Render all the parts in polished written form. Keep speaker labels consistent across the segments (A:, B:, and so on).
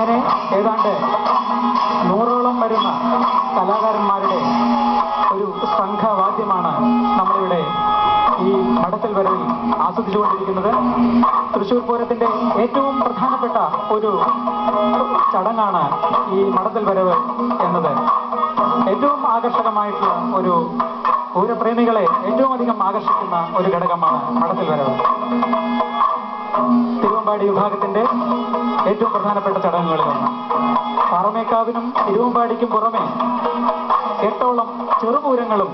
A: അങ്ങനെ ഏതാണ്ട് 100ഓളം വരുന്ന കലാകാരന്മാരുടെ ഒരു സംഘവാദ്യമാണ് നമ്മളിവിടെ ഈ മടക്കൽ വരവിൽ ആസ്വദിച്ചുകൊണ്ടിരിക്കുന്നത്. തൃശ്ശൂർ പൂരത്തിന്റെ ഏറ്റവും പ്രധാനപ്പെട്ട ഒരു ചടങ്ങാണ് ഈ മടക്കൽ വരവ് എന്നത്. ഏറ്റവും ആകർഷകമായിട്ടുള്ള ഒരു പൂരപ്രേമികളെ ഏറ്റവും അധികം ആകർഷിക്കുന്ന ഒരു ഘടകമാണ് മടക്കൽ വരവ്. തിരുവമ്പാടി വിഭാഗത്തിന്റെ ഏറ്റവും പ്രധാനപ്പെട്ട ചടങ്ങുകളിലൊന്ന്. പാറമേക്കാവിനും തിരുവമ്പാടിക്കും പുറമെ 8ഓളം ചെറുപൂരങ്ങളും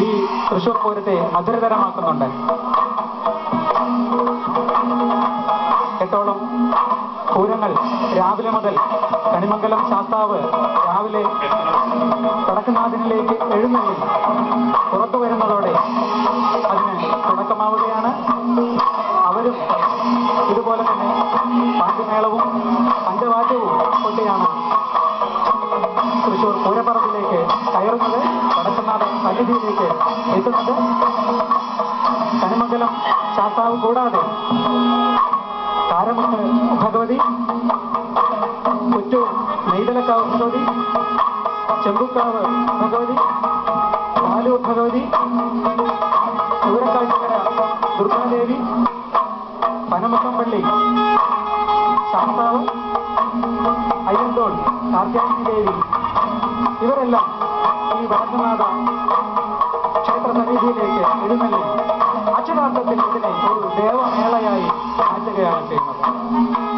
A: ഈ തൃശ്ശൂർ പൂരത്തെ മധുരതരമാക്കുന്നുണ്ട്. 8ഓളം പൂരങ്ങൾ രാവിലെ മുതൽ കണിമംഗലം ശാസ്താവ് രാവിലെ വടക്കുന്നാഥനിലേക്ക് എഴുന്നള്ളി പുറത്തു വരുന്നതോടെ അതിന് തുടക്കമാവുകയാണ്. അവരും ഇതുപോലെ തന്നെ പാട്ടുമേളവും പഞ്ചവാദ്യവും കൊണ്ടിയാണ് തൃശ്ശൂർ പൂരപ്പറമ്പിലേക്ക് കയറുന്നത്, വടക്കുന്നാഥൻ സന്നിധിയിലേക്ക് എത്തുന്നത്. കണിമംഗലം ശാസ്താവ് കൂടാതെ കാരമുക്ക് ഭഗവതി, കുറ്റൂർ നെയ്തലക്കാവ് ഭഗവതി, ചെമ്പുക്കാവ് ഭഗവതി, പാലൂർ ഭഗവതി, ചൂരക്കാഴ്ചക്കര ദുർഗാദേവി, പനമുക്കംപള്ളി ശാസ്താവ്, അയ്യന്തോൾ കാർത്യായനി ദേവി, ഇവരെല്ലാം ഈ വടക്കുന്നാഥ ക്ഷേത്ര സന്നിധിയിലേക്ക് എഴുന്നള്ളി അക്ഷരാർത്ഥത്തിൽ ഇതിനെ ഒരു ദേവമേളയായി മാറ്റുകയാണ് ചെയ്യുന്നത്.